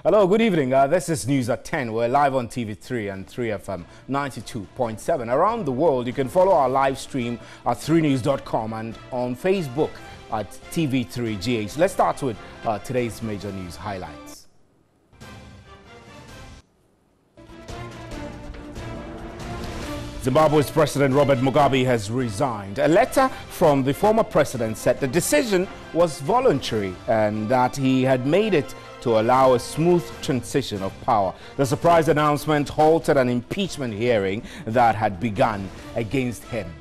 Hello, good evening. This is News at 10. We're live on TV3 and 3FM 92.7. Around the world, you can follow our live stream at 3news.com and on Facebook at TV3GH. Let's start with today's major news highlights. Zimbabwe's President Robert Mugabe has resigned. A letter from the former president said the decision was voluntary and that he had made it to allow a smooth transition of power. The surprise announcement halted an impeachment hearing that had begun against him.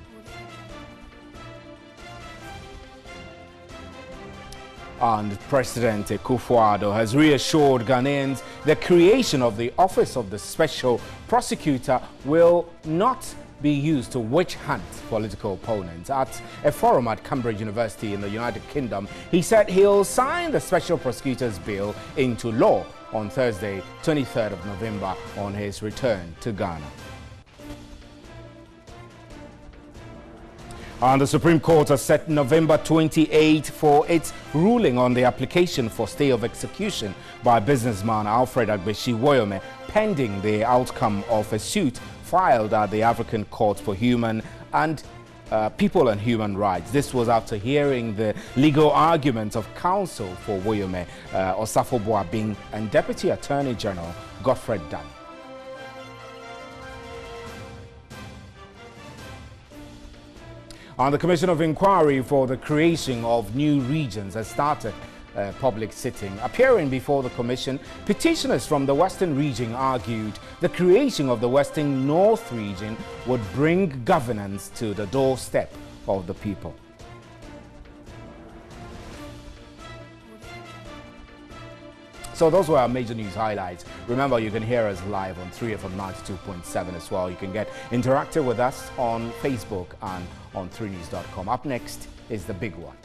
And President Akufo-Addo has reassured Ghanaians the creation of the Office of the Special Prosecutor will not be used to witch hunt political opponents. At a forum at Cambridge University in the United Kingdom, he said he'll sign the Special Prosecutor's Bill into law on Thursday, 23rd of November, on his return to Ghana. And the Supreme Court has set November 28 for its ruling on the application for stay of execution by businessman Alfred Agbeshi Woyome, pending the outcome of a suit filed at the African Court for Human and People and Human Rights. This was after hearing the legal arguments of counsel for Woyome, Osafo Boabing, and Deputy Attorney General Godfred Dame. And the Commission of Inquiry for the creation of new regions has started a public sitting. Appearing before the Commission, petitioners from the Western region argued the creation of the Western North region would bring governance to the doorstep of the people. So those were our major news highlights. Remember, you can hear us live on 3FM 92.7 as well. You can get interactive with us on Facebook and on 3news.com. Up next is the big one.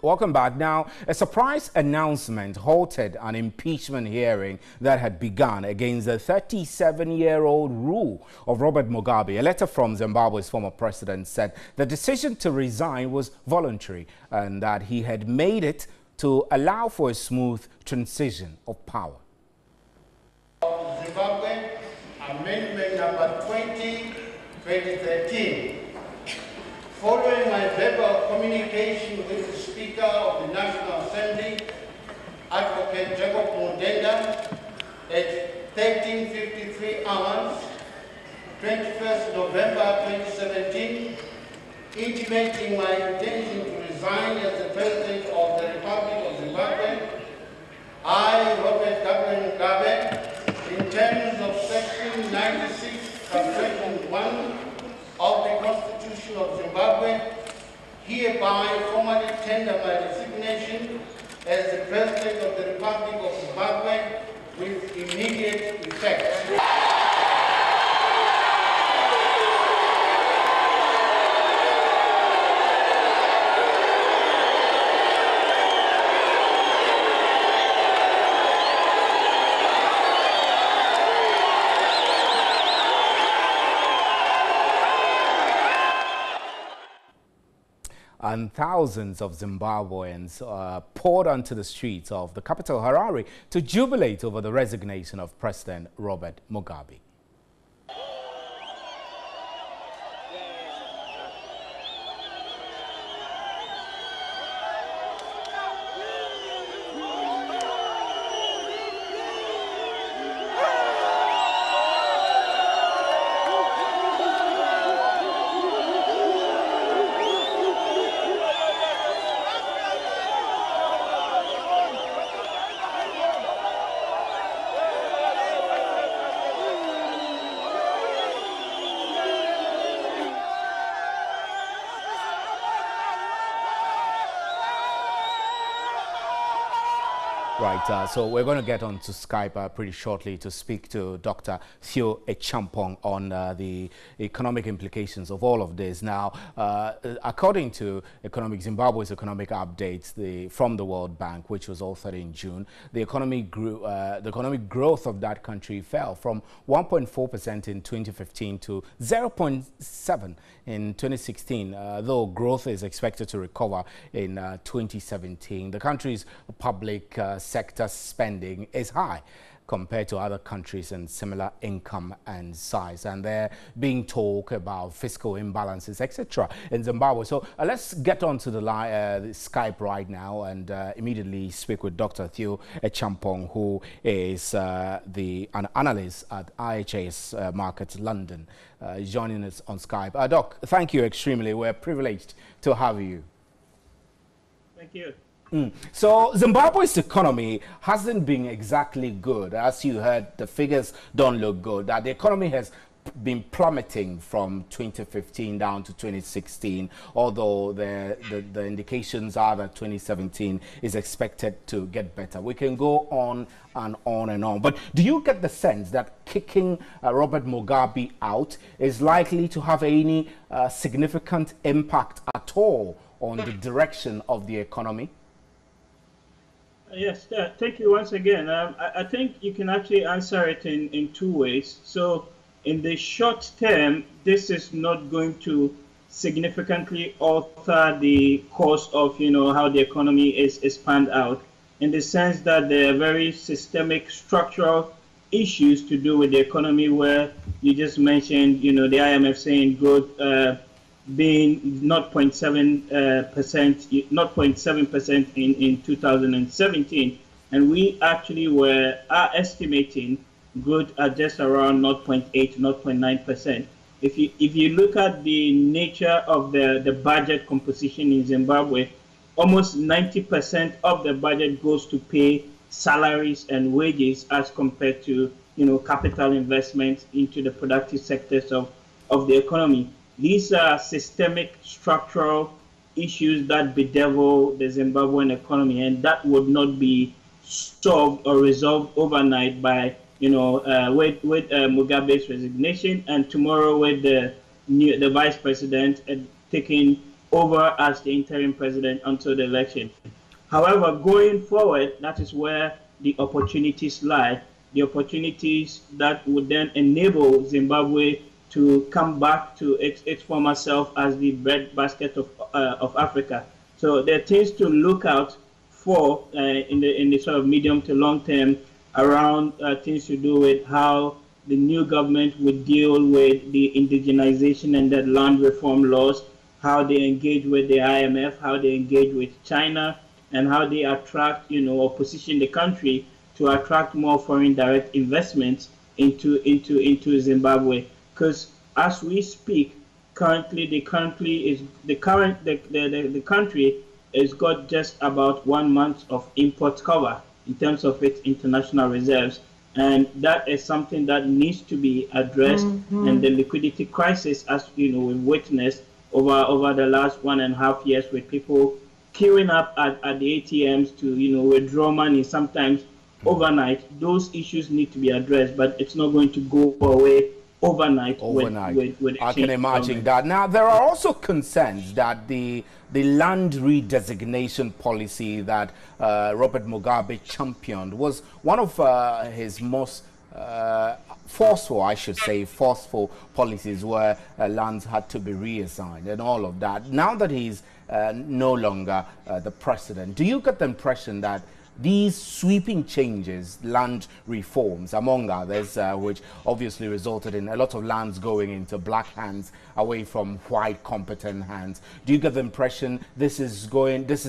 Welcome back. Now, a surprise announcement halted an impeachment hearing that had begun against the 37-year-old rule of Robert Mugabe. A letter from Zimbabwe's former president said the decision to resign was voluntary and that he had made it to allow for a smooth transition of power. Zimbabwe, Amendment number 20, 2013. Following my verbal communication with the Speaker of the National Assembly, Advocate Jacob Mudenda, at 13:53 hours, 21st November 2017, intimating my intention to resign as the President of the Republic of Zimbabwe, I, Robert W. Mugabe, in terms of Section 96, Subsection 1 of the Constitution of Zimbabwe, hereby formally tender my resignation as the President of the Republic of Zimbabwe with immediate effect. And thousands of Zimbabweans poured onto the streets of the capital, Harare, to jubilate over the resignation of President Robert Mugabe. Right, so we're going to get on to Skype pretty shortly to speak to Dr. Theo Acheampong on the economic implications of all of this. Now, according to Zimbabwe's economic updates from the World Bank, which was authored in June, the economic growth of that country fell from 1.4% in 2015 to 0.7% in 2016, though growth is expected to recover in 2017. The country's public sector spending is high compared to other countries in similar income and size, and they're being talk about fiscal imbalances, etc. in Zimbabwe. So let's get on to the Skype right now and immediately speak with Dr. Theo Acheampong, who is an analyst at IHS Markets London, joining us on Skype. Doc, thank you extremely. We're privileged to have you. Thank you. So Zimbabwe's economy hasn't been exactly good. As you heard, the figures don't look good. The economy has been plummeting from 2015 down to 2016, although the indications are that 2017 is expected to get better. We can go on and on and on. But do you get the sense that kicking Robert Mugabe out is likely to have any significant impact at all on the direction of the economy? Yes, thank you once again. I think you can actually answer it in two ways. So in the short term, this is not going to significantly alter the course of, how the economy is panned out, in the sense that there are very systemic structural issues to do with the economy, where you just mentioned, the IMF saying growth being 0.7%, 0.7% in 2017, and we actually are estimating growth at just around 0.8 to 0.9%. If you look at the nature of the budget composition in Zimbabwe, almost 90% of the budget goes to pay salaries and wages, as compared to capital investments into the productive sectors of the economy. These are systemic structural issues that bedevil the Zimbabwean economy, and that would not be solved or resolved overnight by, with Mugabe's resignation, and tomorrow with the vice president taking over as the interim president until the election. However, going forward, that is where the opportunities lie, the opportunities that would then enable Zimbabwe to come back to its former self as the breadbasket of Africa. So there are things to look out for in the sort of medium to long term, around things to do with how the new government would deal with the indigenization and the land reform laws, how they engage with the IMF, how they engage with China, and how they attract, or position the country to attract more foreign direct investments into Zimbabwe. Because as we speak, currently the country has got just about 1 month of import cover in terms of its international reserves, and that is something that needs to be addressed. And the liquidity crisis, as we've witnessed over the last 1.5 years, with people queuing up at the ATMs to withdraw money, sometimes overnight, those issues need to be addressed, but it's not going to go away overnight. With I can imagine that. Now, there are also concerns that the land redesignation policy that Robert Mugabe championed was one of his most forceful policies, where lands had to be reassigned and all of that. Now that he's no longer the president, do you get the impression that these sweeping changes, land reforms, among others, which obviously resulted in a lot of lands going into black hands away from white competent hands, do you get the impression this is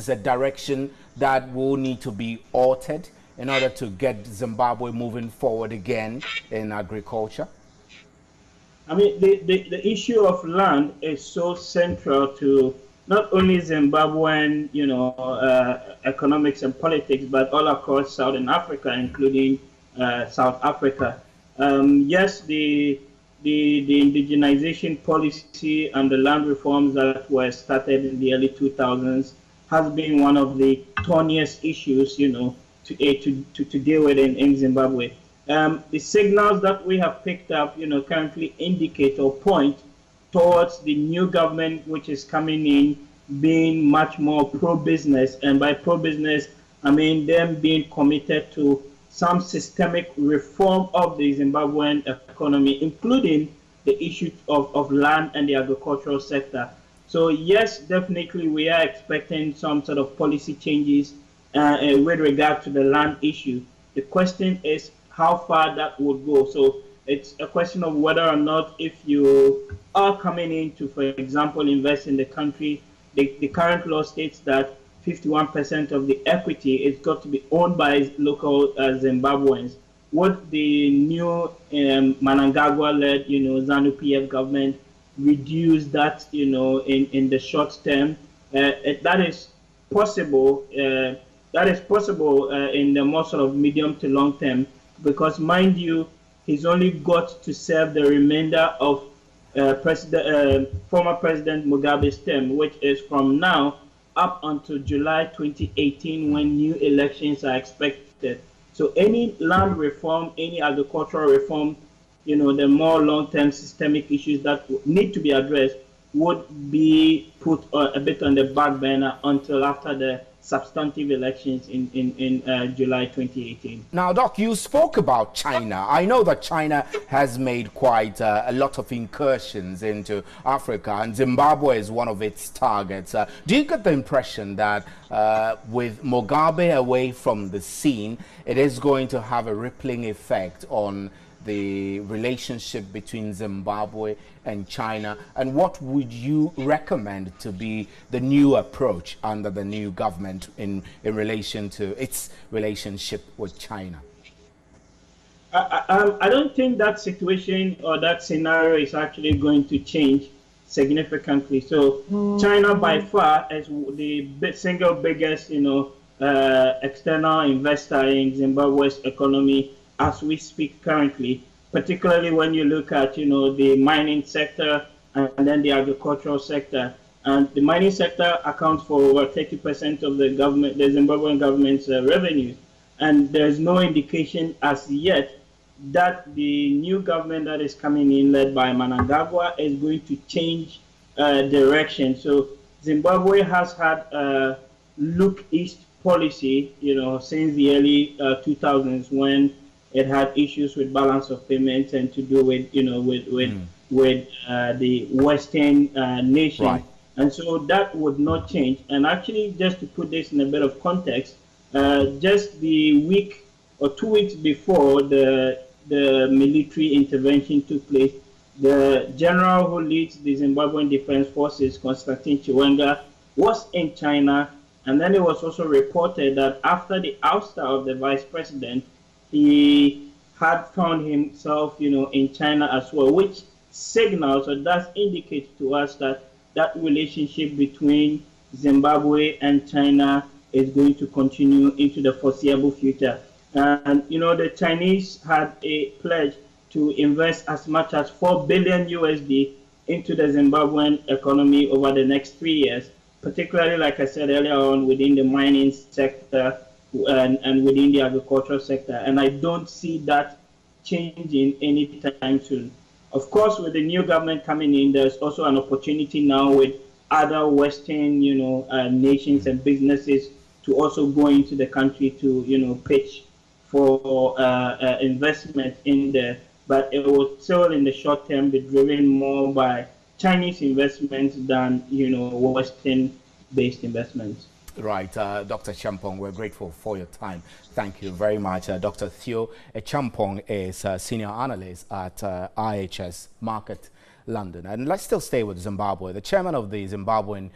a direction that will need to be altered in order to get Zimbabwe moving forward again in agriculture? I mean, the issue of land is so central to not only Zimbabwean, economics and politics, but all across Southern Africa, including South Africa. Yes, the indigenization policy and the land reforms that were started in the early 2000s has been one of the thorniest issues, to deal with in Zimbabwe. The signals that we have picked up, currently indicate or point towards the new government which is coming in being much more pro-business, and by pro-business, I mean them being committed to some systemic reform of the Zimbabwean economy, including the issue of land and the agricultural sector. So yes, definitely we are expecting some sort of policy changes with regard to the land issue. The question is how far that would go. So it's a question of whether or not, if you are coming in to, for example, invest in the country, the current law states that 51% of the equity is got to be owned by local Zimbabweans. Would the new Mnangagwa-led, ZANU-PF government reduce that, in the short term? That is possible. That is possible in the more sort of medium to long term, because mind you, he's only got to serve the remainder of former President Mugabe's term, which is from now up until July 2018, when new elections are expected. So any land reform, any agricultural reform, the more long-term systemic issues that need to be addressed would be put a bit on the back burner until after the substantive elections in July 2018. Now, Doc, you spoke about China. I know that China has made quite a lot of incursions into Africa, and Zimbabwe is one of its targets. Do you get the impression that with Mugabe away from the scene, it is going to have a rippling effect on the relationship between Zimbabwe and China? And what would you recommend to be the new approach under the new government in relation to its relationship with China? I don't think that situation or that scenario is actually going to change significantly. So China by far is the single biggest, external investor in Zimbabwe's economy as we speak currently, particularly when you look at, the mining sector and then the agricultural sector. And the mining sector accounts for over 30% of the Zimbabwean government's revenues. And there's no indication as yet that the new government that is coming in, led by Mnangagwa, is going to change direction. So Zimbabwe has had a look east policy, since the early 2000s, when it had issues with balance of payments and to do with, with the Western nations. Right. And so that would not change. And actually, just to put this in a bit of context, just the week or 2 weeks before the military intervention took place, the general who leads the Zimbabwean Defense Forces, Constantine Chiwenga, was in China. And then it was also reported that after the ouster of the vice president, he had found himself, in China as well, which signals or does indicate to us that that relationship between Zimbabwe and China is going to continue into the foreseeable future. And, the Chinese had a pledge to invest as much as $4 billion USD into the Zimbabwean economy over the next 3 years, particularly, like I said earlier on, within the mining sector and within the agricultural sector. And I don't see that changing anytime soon. Of course, with the new government coming in, there's also an opportunity now with other Western, nations and businesses to also go into the country to, pitch for investment in there. But it will still, in the short term, be driven more by Chinese investments than, Western-based investments. Right, Dr. Champong, we're grateful for your time. Thank you very much. Dr. Theo Champong is a senior analyst at IHS Markit London. And let's still stay with Zimbabwe. The chairman of the Zimbabwean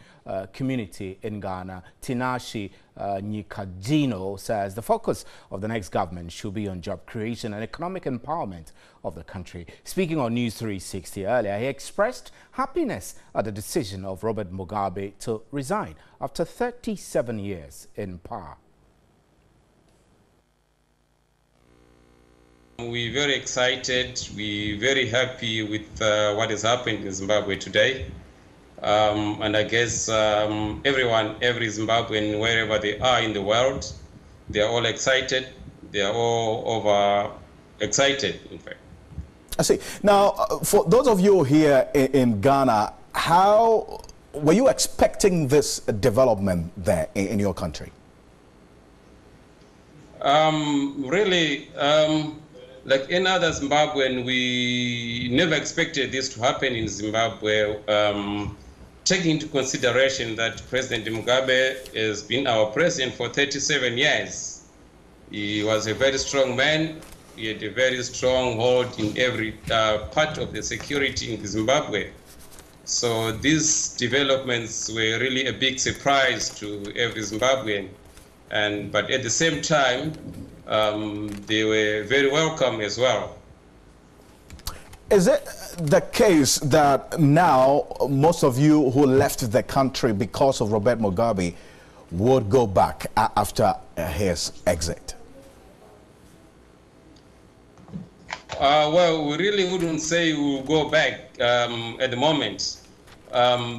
community in Ghana, Tinashe Nyikadzino, says the focus of the next government should be on job creation and economic empowerment of the country. Speaking on News 360 earlier, he expressed happiness at the decision of Robert Mugabe to resign after 37 years in power. We're very excited, we're very happy with what has happened in Zimbabwe today. And I guess every Zimbabwean, wherever they are in the world, They are all excited. They are all over excited, in fact. I see. Now, for those of you here in Ghana, how were you expecting this development there in your country? Really, like any other Zimbabwean, we never expected this to happen in Zimbabwe. Taking into consideration that President Mugabe has been our president for 37 years. He was a very strong man. He had a very strong hold in every part of the security in Zimbabwe. So these developments were really a big surprise to every Zimbabwean. But at the same time, they were very welcome as well. Is it the case that now most of you who left the country because of Robert Mugabe would go back after his exit? Well, we really wouldn't say we'll go back at the moment.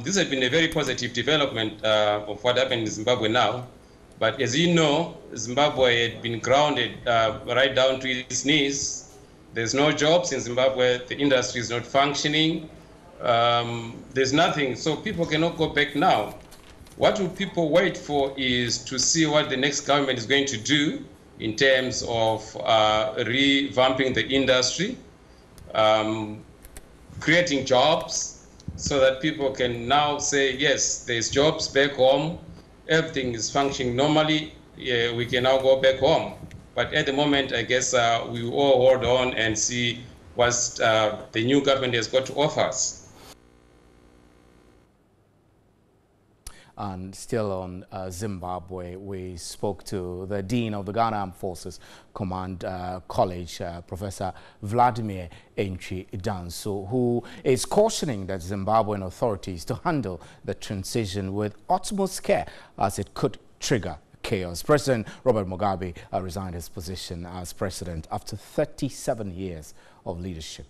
This has been a very positive development of what happened in Zimbabwe now. But as you know, Zimbabwe had been grounded right down to its knees. There's no jobs in Zimbabwe. The industry is not functioning. There's nothing. So people cannot go back now. What will people wait for is to see what the next government is going to do in terms of revamping the industry, creating jobs so that people can now say, yes, there's jobs back home. Everything is functioning normally. Yeah, we can now go back home. But at the moment, I guess we will all hold on and see what the new government has got to offer us. And still on Zimbabwe, we spoke to the Dean of the Ghana Armed Forces Command College, Professor Vladimir Antwi Danso, who is cautioning that Zimbabwean authorities to handle the transition with utmost care as it could trigger chaos. President Robert Mugabe resigned his position as president after 37 years of leadership.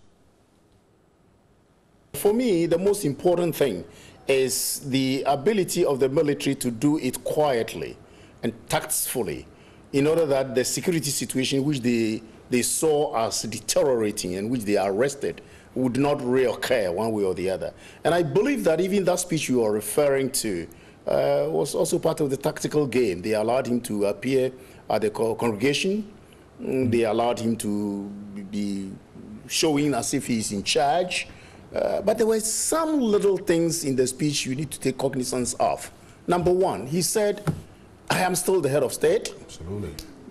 For me, the most important thing is the ability of the military to do it quietly and tactfully in order that the security situation which they saw as deteriorating and which they arrested would not reoccur one way or the other. And I believe that even that speech you are referring to was also part of the tactical game. They allowed him to appear at the congregation. They allowed him to be showing as if he's in charge. But there were some little things in the speech you need to take cognizance of. Number one, he said, I am still the head of state. Absolutely.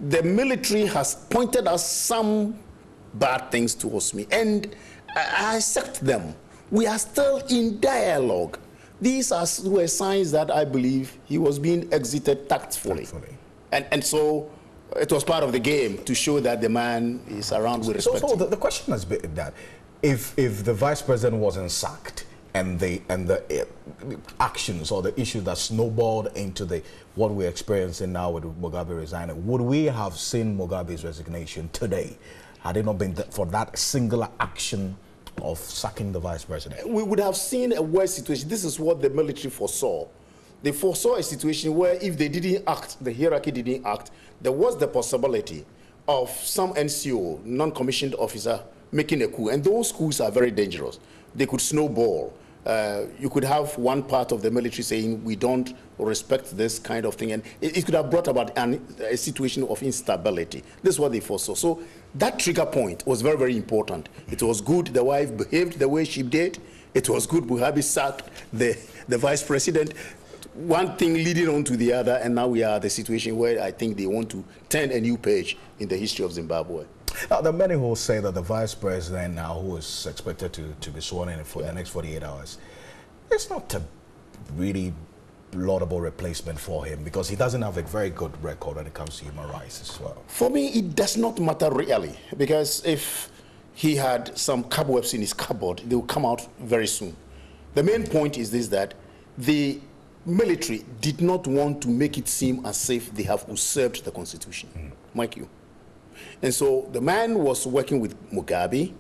The military has pointed out some bad things towards me, and I accept them. We are still in dialogue. These were signs that I believe he was being exited tactfully. And so it was part of the game to show that the man is around with respect. So the question has been that if the vice president wasn't sacked and the actions or the issues that snowballed into what we're experiencing now with Mugabe resigning, would we have seen Mugabe's resignation today had it not been for that singular action of sacking the vice president? We would have seen a worse situation. This is what the military foresaw. They foresaw a situation where if they didn't act, the hierarchy didn't act, there was the possibility of some NCO, non-commissioned officer, making a coup. And those coups are very dangerous. They could snowball. You could have one part of the military saying, we don't respect this kind of thing. And it could have brought about a situation of instability. This is what they foresaw. So that trigger point was very, very important. It was good the wife behaved the way she did. It was good Mugabe sacked the vice president. One thing leading on to the other, and now we are at the situation where I think they want to turn a new page in the history of Zimbabwe. Now, there are many who say that the vice president now, who is expected to be sworn in for the next 48 hours, it's not a really laudable replacement for him because he doesn't have a very good record when it comes to human rights as well. For me, it does not matter really, because if he had some cobwebs in his cupboard, they will come out very soon. The main point is this, that the military did not want to make it seem as if they have usurped the constitution. Mind you. And so the man was working with Mugabe.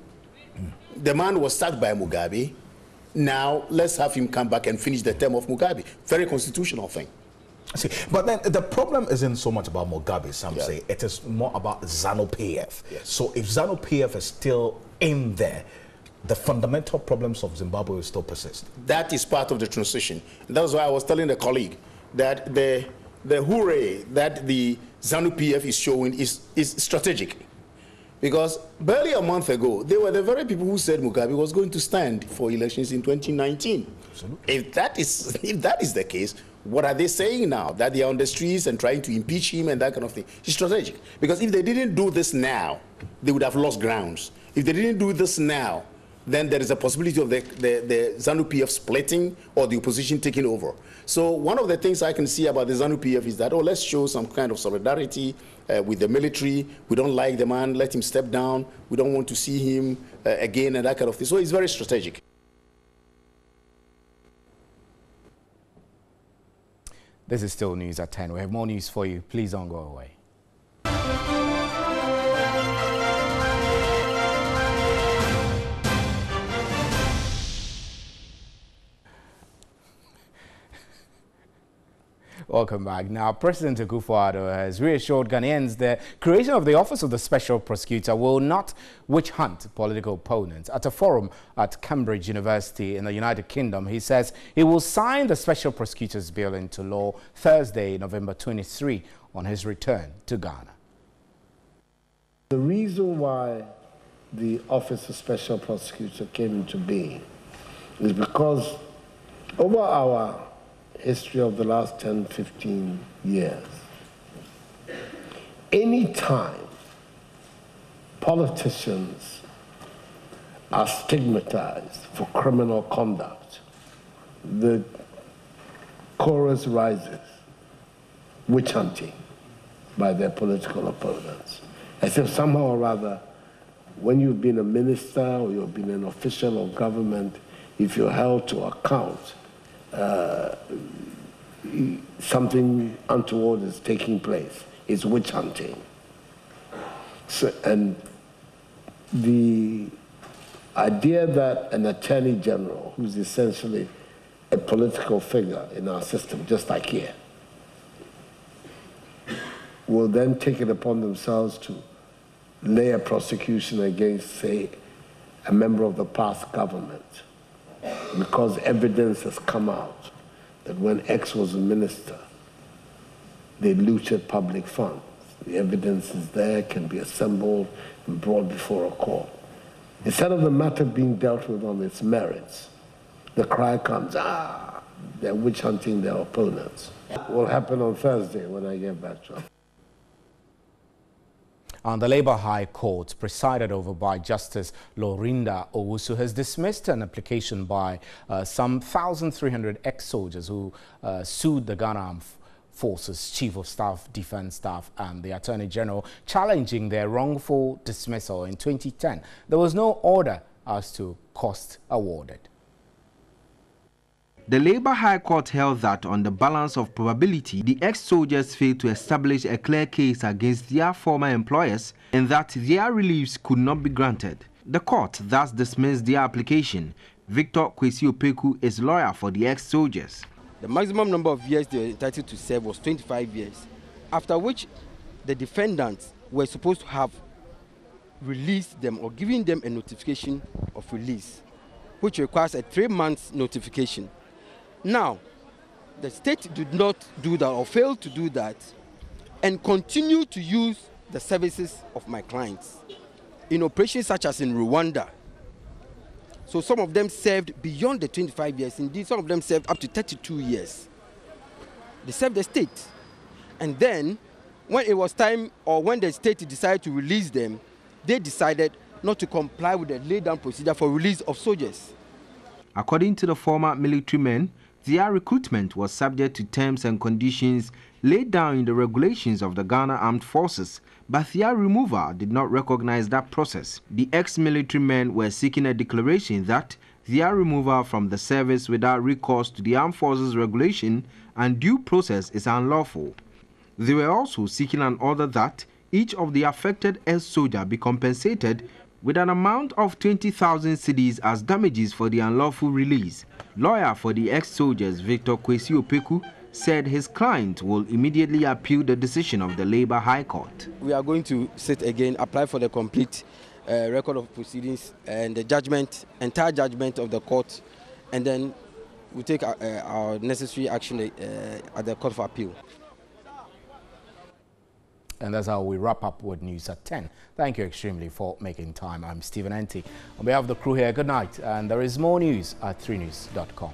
The man was sacked by Mugabe. Now let's have him come back and finish the term of Mugabe. Very constitutional thing. See, but then the problem isn't so much about Mugabe, some say. It is more about ZANU-PF. Yes. So if ZANU-PF is still in there, the fundamental problems of Zimbabwe will still persist. That is part of the transition. That's why I was telling the colleague that the hooray that the ZANU-PF is showing is strategic. Because barely a month ago, they were the very people who said Mugabe was going to stand for elections in 2019. Absolutely. If that is the case, what are they saying now? That they are on the streets and trying to impeach him and that kind of thing? It's strategic. Because if they didn't do this now, they would have lost grounds. If they didn't do this now, then there is a possibility of the ZANU-PF splitting or the opposition taking over. So one of the things I can see about the ZANU-PF is that, oh, let's show some kind of solidarity with the military. We don't like the man, let him step down. We don't want to see him again and that kind of thing. So it's very strategic. This is still News at 10. We have more news for you. Please don't go away. Welcome back. Now, President Akufo-Addo has reassured Ghanaians the creation of the Office of the Special Prosecutor will not witch hunt political opponents. At a forum at Cambridge University in the United Kingdom, he says he will sign the Special Prosecutor's Bill into law Thursday, November 23, on his return to Ghana. The reason why the Office of Special Prosecutor came into being is because over our history of the last 10, 15 years, any time politicians are stigmatized for criminal conduct, the chorus rises, witch hunting by their political opponents. As if somehow or rather, when you've been a minister or you've been an official of government, if you're held to account, something untoward is taking place. It's witch hunting. So, and the idea that an attorney general, who's essentially a political figure in our system, just like here, will then take it upon themselves to lay a prosecution against, say, a member of the past government, because evidence has come out that when X was a minister, they looted public funds. The evidence is there, can be assembled and brought before a court. Instead of the matter being dealt with on its merits, the cry comes, they're witch hunting their opponents. It will happen on Thursday when I get back to them. And the Labour High Court, presided over by Justice Lorinda Owusu, has dismissed an application by some 1,300 ex-soldiers who sued the Ghana Armed Forces Chief of Staff, Defence Staff and the Attorney General, challenging their wrongful dismissal in 2010. There was no order as to cost awarded. The Labour High Court held that on the balance of probability, the ex-soldiers failed to establish a clear case against their former employers and that their reliefs could not be granted. The court thus dismissed their application. Victor Kwesi Opeku is lawyer for the ex-soldiers. The maximum number of years they were entitled to serve was 25 years, after which the defendants were supposed to have released them or given them a notification of release, which requires a 3-month notification. Now, the state did not do that or failed to do that and continued to use the services of my clients in operations such as in Rwanda. So some of them served beyond the 25 years. Indeed, some of them served up to 32 years. They served the state. And then, when it was time or when the state decided to release them, they decided not to comply with the laid-down procedure for release of soldiers. According to the former military men, their recruitment was subject to terms and conditions laid down in the regulations of the Ghana Armed Forces, but their removal did not recognize that process. The ex-military men were seeking a declaration that their removal from the service without recourse to the Armed Forces regulation and due process is unlawful. They were also seeking an order that each of the affected ex-soldier be compensated with an amount of 20,000 cedis as damages for the unlawful release. Lawyer for the ex-soldiers Victor Kwesi Opeku said his client will immediately appeal the decision of the Labour High Court. We are going to sit again, apply for the complete record of proceedings and the judgment, entire judgment of the court, and then we take our necessary action at the Court of Appeal. And that's how we wrap up with News at 10. Thank you extremely for making time. I'm Stephen Enti. On behalf of the crew here, good night. And there is more news at 3news.com.